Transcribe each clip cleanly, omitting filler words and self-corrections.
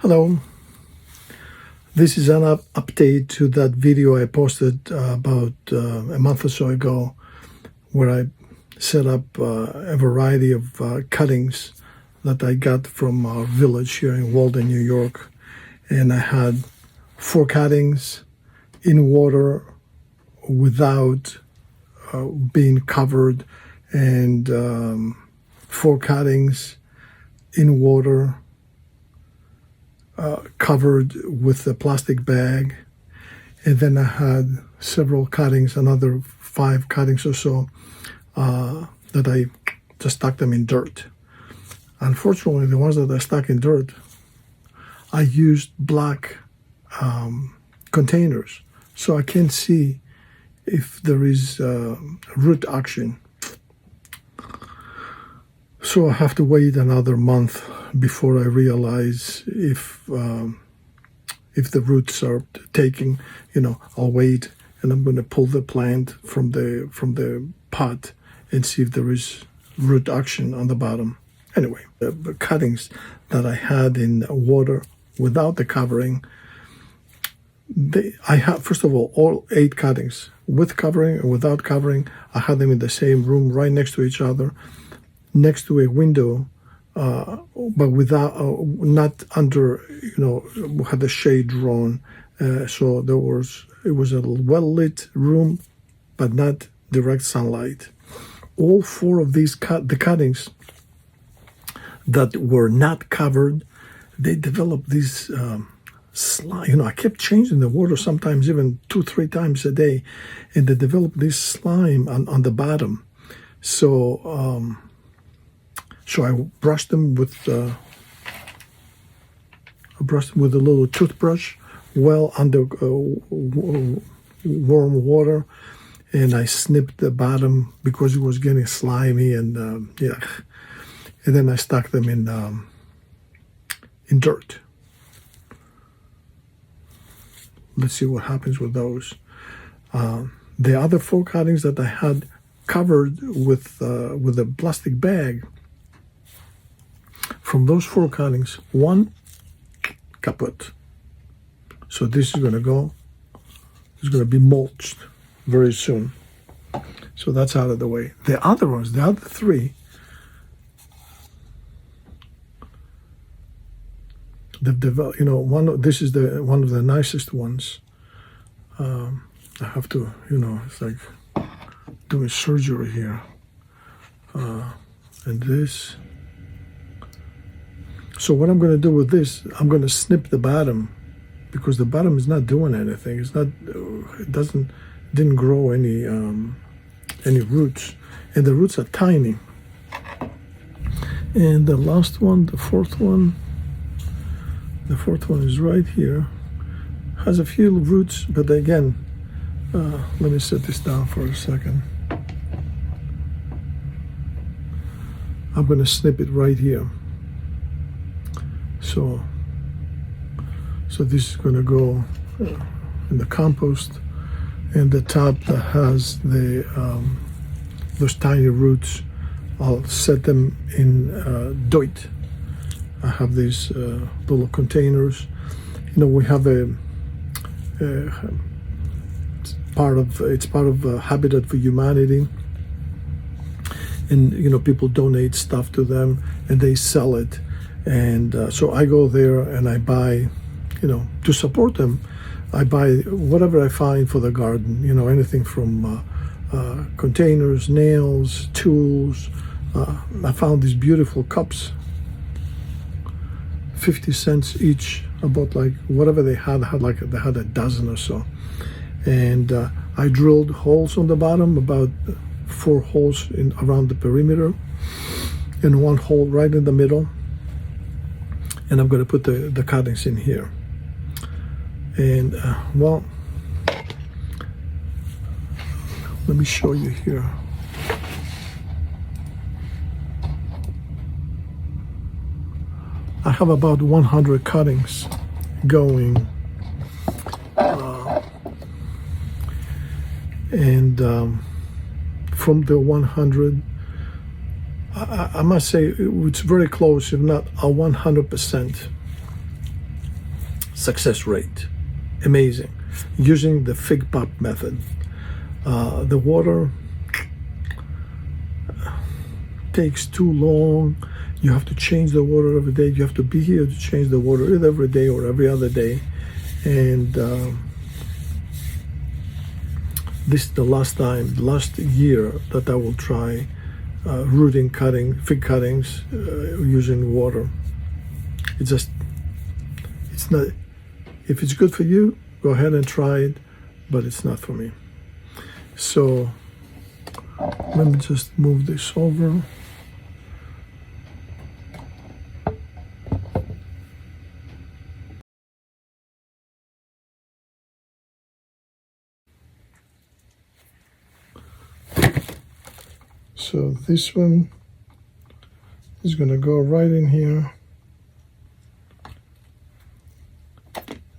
Hello, this is an update to that video I posted about a month or so ago where I set up a variety of cuttings that I got from our village here in Walden, New York. And I had 4 cuttings in water without being covered, and 4 cuttings in water covered with a plastic bag. And then I had several cuttings, another 5 cuttings or so, that I just stuck them in dirt. Unfortunately, the ones that I stuck in dirt, I used black containers, so I can't see if there is root action. So I have to wait another month before I realize if the roots are taking. I'll wait, and I'm going to pull the plant from the pot and see if there is root action on the bottom. Anyway, the cuttings that I had in water without the covering, I have, first of all 8 cuttings with covering and without covering. I had them in the same room, right next to each other, next to a window, but without, not under, had the shade drawn. So it was a well-lit room, but not direct sunlight. All 4 of these the cuttings that were not covered, they developed these slime. I kept changing the water, sometimes even 2-3 times a day, and they developed this slime on the bottom. So I brushed them with a little toothbrush, well under warm water, and I snipped the bottom because it was getting slimy and and then I stuck them in dirt. Let's see what happens with those. The other 4 cuttings that I had covered with a plastic bag, from those 4 cuttings, 1 kaput. So this is going to go. It's going to be mulched very soon. So that's out of the way. The other ones, the other 3, they've developed. This is one of the nicest ones. I have to, it's like doing surgery here. And this. So what I'm going to do with this, I'm going to snip the bottom, because the bottom is not doing anything. Didn't grow any roots, and the roots are tiny. And the last one, the fourth one is right here. Has a few roots, but again, let me set this down for a second. I'm going to snip it right here. So this is going to go in the compost, and the top that has those tiny roots, I'll set them in doit. I have these little containers. We have it's part of Habitat for Humanity, and people donate stuff to them and they sell it. And so I go there and I buy, to support them, I buy whatever I find for the garden, anything from containers, nails, tools. I found these beautiful cups, 50 cents each, about like whatever they had a dozen or so. And I drilled holes on the bottom, about 4 holes around the perimeter, and 1 hole right in the middle. And I'm going to put the cuttings in here. And let me show you here. I have about 100 cuttings going, and from the 100, I must say it's very close, if not 100%. success rate. Amazing. Using the fig pop method. The water takes too long. You have to change the water every day. You have to be here to change the water either every day or every other day. And this is the last year that I will try rooting fig cuttings using water. It's not, if it's good for you, go ahead and try it, but it's not for me. So let me just move this over. So this one is going to go right in here.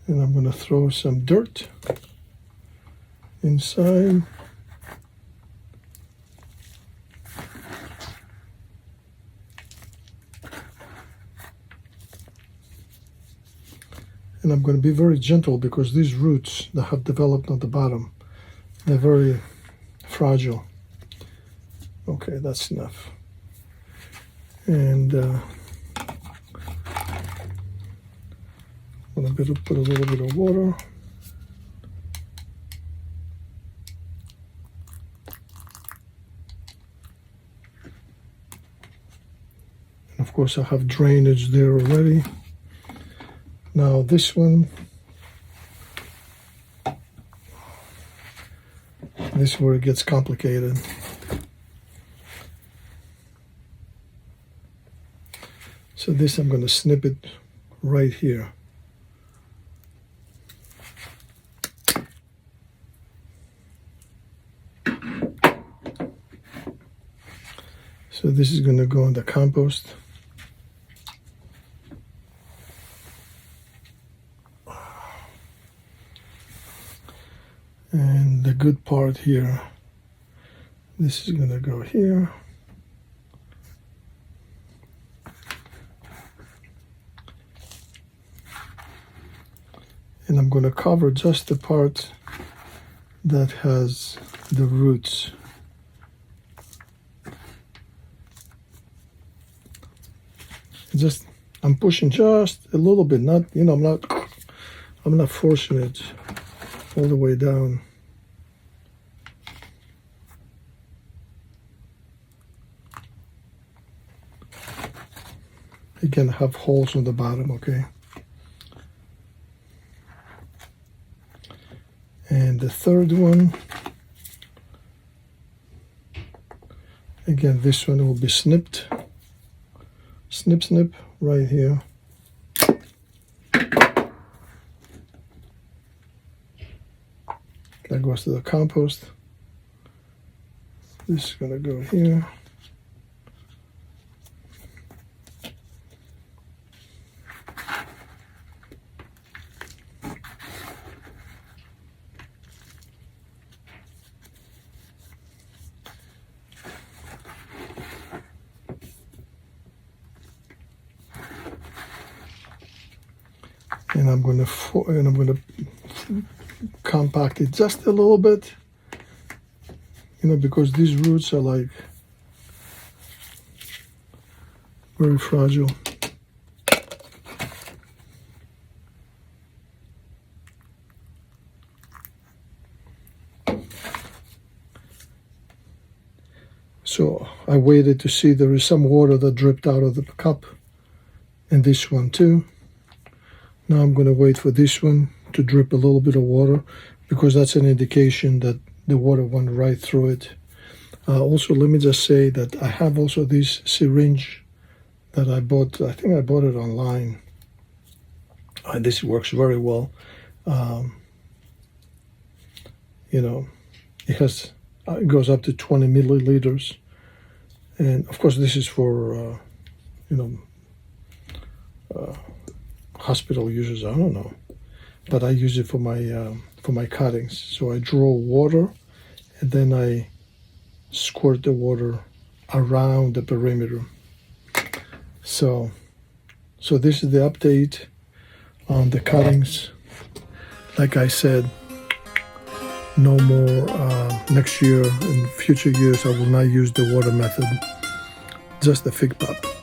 And I'm going to throw some dirt inside. And I'm going to be very gentle because these roots that have developed on the bottom, they're very fragile. Okay, that's enough. And I'm going to put a little bit of water. And of course, I have drainage there already. Now this one, this is where it gets complicated. So this, I'm going to snip it right here. So this is going to go in the compost. And the good part here, this is going to go here. And I'm going to cover just the part that has the roots. I'm pushing just a little bit, not, I'm not forcing it all the way down. Again, have holes on the bottom, okay? And the third one, again, this one will be snipped. Snip, snip, right here. That goes to the compost. This is going to go here. And I'm going to compact it just a little bit, because these roots are like very fragile. So I waited to see there is some water that dripped out of the cup, and this one too. Now I'm going to wait for this one to drip a little bit of water, because that's an indication that the water went right through it. Also, let me just say that I have also this syringe that I bought. I think I bought it online. This works very well. It goes up to 20 milliliters. And of course, this is for, hospital users, I don't know, but I use it for my cuttings. So I draw water, and then I squirt the water around the perimeter. So this is the update on the cuttings. Like I said, no more next year. In future years, I will not use the water method, just the fig pop.